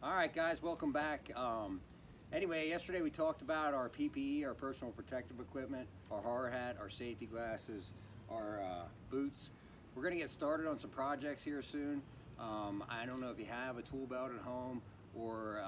All right, guys, welcome back. Anyway, yesterday we talked about our PPE, our personal protective equipment, our hard hat, our safety glasses, our boots. We're going to get started on some projects here soon. I don't know if you have a tool belt at home or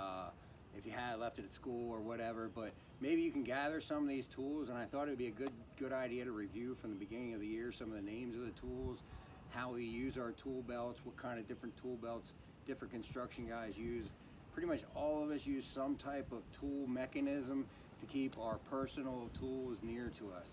if you had left it at school or whatever, but maybe you can gather some of these tools, and I thought it would be a good idea to review from the beginning of the year some of the names of the tools, how we use our tool belts, what kind of different tool belts different construction guys use. Pretty much all of us use some type of tool mechanism to keep our personal tools near to us.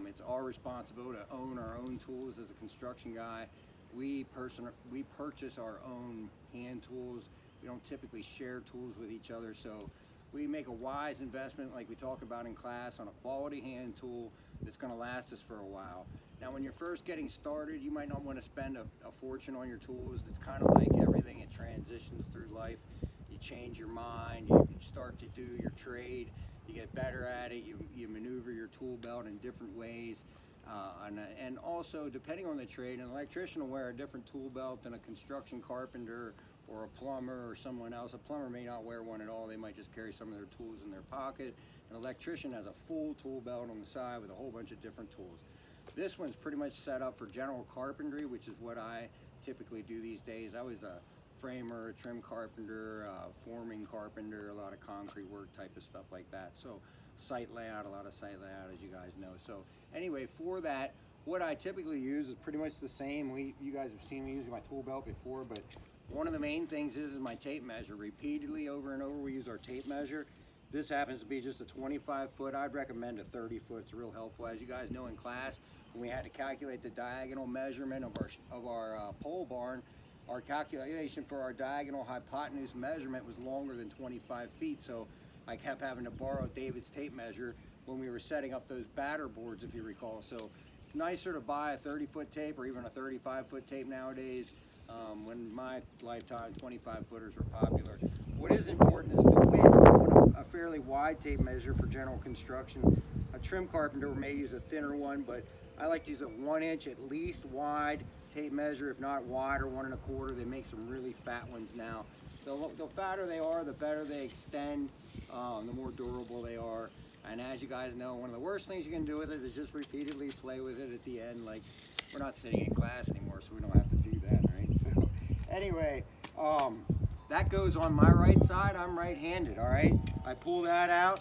It's our responsibility to own our own tools as a construction guy. We purchase our own hand tools. We don't typically share tools with each other, so we make a wise investment, like we talk about in class, on a quality hand tool that's going to last us for a while. Now, when you're first getting started, you might not want to spend a fortune on your tools. It's kind of like everything, it transitions through life. You change your mind, you start to do your trade, you get better at it, you maneuver your tool belt in different ways. And also, depending on the trade, an electrician will wear a different tool belt than a construction carpenter or a plumber or someone else. A plumber may not wear one at all. They might just carry some of their tools in their pocket. An electrician has a full tool belt on the side with a whole bunch of different tools. This one's pretty much set up for general carpentry, which is what I typically do these days. I was a framer, a trim carpenter, forming carpenter, a lot of concrete work type of stuff like that. So site layout, a lot of site layout, as you guys know. So anyway, for that, what I typically use is pretty much the same. You guys have seen me using my tool belt before, but one of the main things is my tape measure. Repeatedly, over and over, we use our tape measure. This happens to be just a 25 foot. I'd recommend a 30 foot. It's real helpful. As you guys know, in class, when we had to calculate the diagonal measurement of our pole barn, our calculation for our diagonal hypotenuse measurement was longer than 25 feet. So I kept having to borrow David's tape measure when we were setting up those batter boards, if you recall. So it's nicer to buy a 30 foot tape or even a 35 foot tape nowadays. When my lifetime, 25 footers were popular. What is important is the width. I want a fairly wide tape measure for general construction. A trim carpenter may use a thinner one, but I like to use a 1 inch at least wide tape measure, if not wider, 1 1/4. They make some really fat ones now. The fatter they are, the better they extend, the more durable they are. And as you guys know, one of the worst things you can do with it is just repeatedly play with it at the end. Like, we're not sitting in class anymore, so we don't have to do that, right? So anyway, that goes on my right side. I'm right-handed, all right? I pull that out.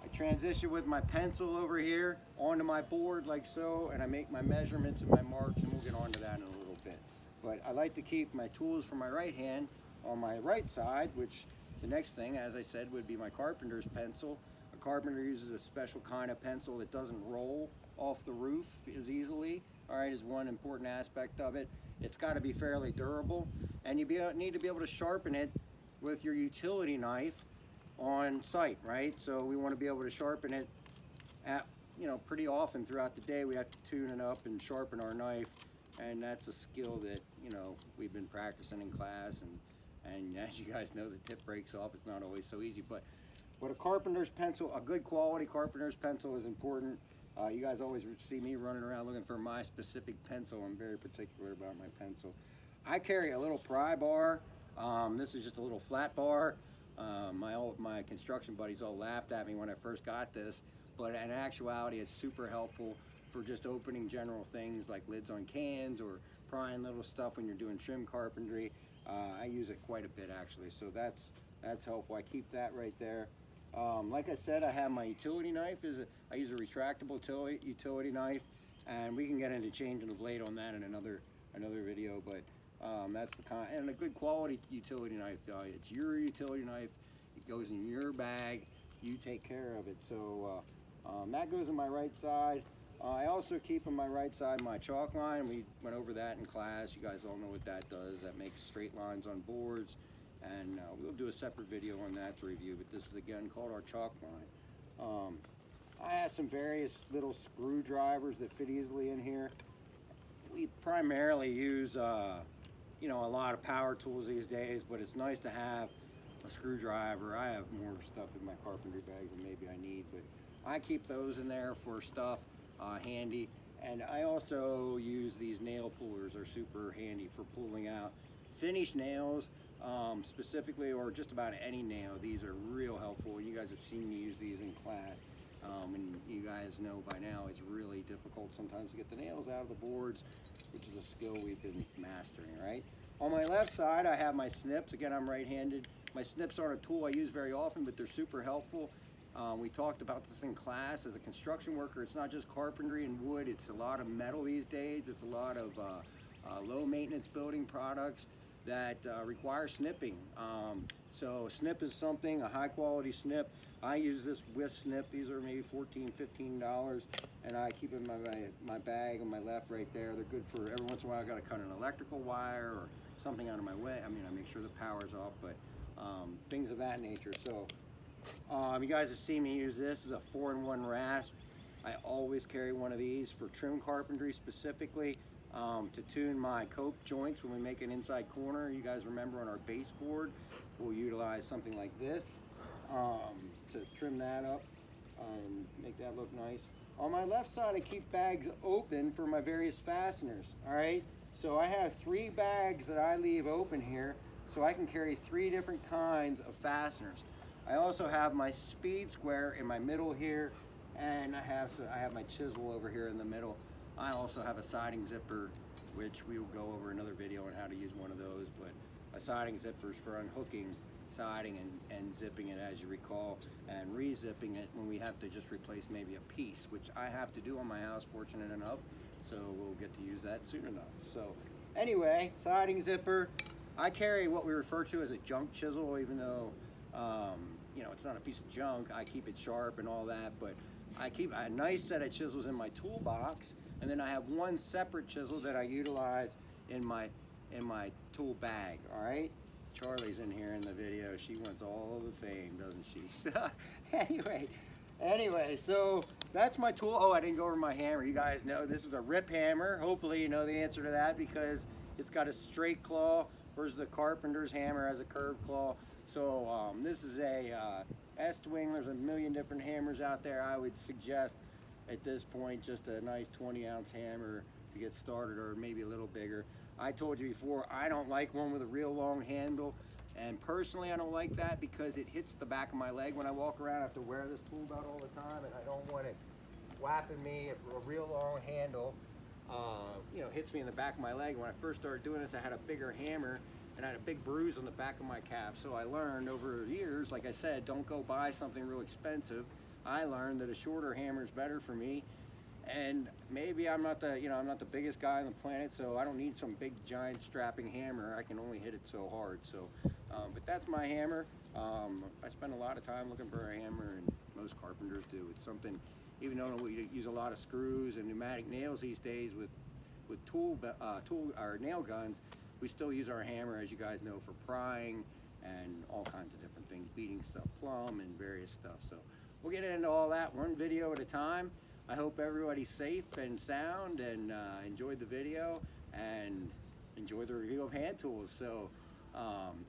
I transition with my pencil over here onto my board like so, and I make my measurements and my marks, and we'll get onto that in a little bit. But I like to keep my tools for my right hand on my right side, which the next thing, as I said, would be my carpenter's pencil. A carpenter uses a special kind of pencil that doesn't roll off the roof as easily, all right, is one important aspect of it. It's got to be fairly durable, and you need to be able to sharpen it with your utility knife on site, right? So we want to be able to sharpen it at, pretty often throughout the day. We have to tune it up and sharpen our knife, and that's a skill that, we've been practicing in class, and as you guys know, the tip breaks off. It's not always so easy, but a carpenter's pencil, a good quality carpenter's pencil is important. You guys always see me running around looking for my specific pencil. I'm very particular about my pencil. I carry a little pry bar. This is just a little flat bar. My construction buddies all laughed at me when I first got this, but in actuality, it's super helpful for just opening general things like lids on cans or prying little stuff when you're doing trim carpentry. I use it quite a bit, actually, so that's helpful. I keep that right there. Like I said, I have my utility knife. I use a retractable utility knife, and we can get into changing the blade on that in another video. But that's the kind, and a good quality utility knife. It's your utility knife. It goes in your bag. You take care of it. So that goes on my right side. I also keep on my right side my chalk line. We went over that in class. You guys all know what that does. That makes straight lines on boards. And we'll do a separate video on that to review, but this is again called our chalk line. I have some various little screwdrivers that fit easily in here. We primarily use a lot of power tools these days, but it's nice to have a screwdriver. I have more stuff in my carpentry bag than maybe I need, but I keep those in there for stuff handy. And I also use these nail pullers. They're super handy for pulling out finished nails. specifically, or just about any nail. These are real helpful. You guys have seen me use these in class. And you guys know by now it's really difficult sometimes to get the nails out of the boards, which is a skill we've been mastering, right? On my left side, I have my snips. Again, I'm right-handed. My snips aren't a tool I use very often, but they're super helpful. We talked about this in class. As a construction worker, it's not just carpentry and wood, it's a lot of metal these days. It's a lot of low maintenance building products that require snipping. So snip is something, a high quality snip. I use this with snip. These are maybe $14, $15, and I keep them in my bag on my left right there. They're good for every once in a while. I got to cut an electrical wire or something out of my way. I mean, I make sure the power's off, but things of that nature. So you guys have seen me use this. This is a 4-in-1 rasp. I always carry one of these for trim carpentry specifically, to tune my cope joints when we make an inside corner. You guys remember on our baseboard, we'll utilize something like this to trim that up, make that look nice. On my left side, I keep bags open for my various fasteners, all right? So I have 3 bags that I leave open here so I can carry 3 different kinds of fasteners. I also have my speed square in my middle here, and I have my chisel over here in the middle. I also have a siding zipper, which we will go over another video on how to use one of those, but a siding zipper is for unhooking siding and zipping it, as you recall, and re-zipping it when we have to just replace maybe a piece, which I have to do on my house, fortunate enough, so we'll get to use that soon enough. So anyway, siding zipper. I carry what we refer to as a junk chisel, even though you know, it's not a piece of junk. I keep it sharp and all that, but I keep a nice set of chisels in my toolbox, and then I have one separate chisel that I utilize in my tool bag. All right, Charlie's in here in the video. She wants all the fame, doesn't she? anyway, so that's my tool. Oh, I didn't go over my hammer. You guys know this is a rip hammer. Hopefully you know the answer to that because it's got a straight claw versus the Carpenter's hammer has a curved claw. So this is a S-Twing. There's a million different hammers out there. I would suggest at this point just a nice 20-ounce hammer to get started, or maybe a little bigger. I told you before, I don't like one with a real long handle, and personally I don't like that because it hits the back of my leg when I walk around. I have to wear this tool belt all the time, and I don't want it whapping me. If a real long handle you know, hits me in the back of my leg. When I first started doing this, I had a bigger hammer and I had a big bruise on the back of my calf. So I learned over the years, like I said, don't go buy something real expensive. I learned that a shorter hammer is better for me. And maybe I'm not the, I'm not the biggest guy on the planet, so I don't need some big giant strapping hammer. I can only hit it so hard. So, but that's my hammer. I spend a lot of time looking for a hammer, and most carpenters do. It's something, even though we use a lot of screws and pneumatic nails these days with tool or nail guns, we still use our hammer, as you guys know, for prying and all kinds of different things, beating stuff plumb and various stuff. So we'll get into all that one video at a time. I hope everybody's safe and sound and enjoyed the video and enjoy the review of hand tools. So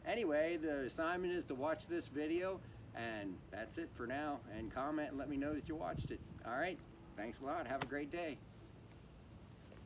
anyway, the assignment is to watch this video, and that's it for now. And comment and let me know that you watched it. All right, thanks a lot. Have a great day.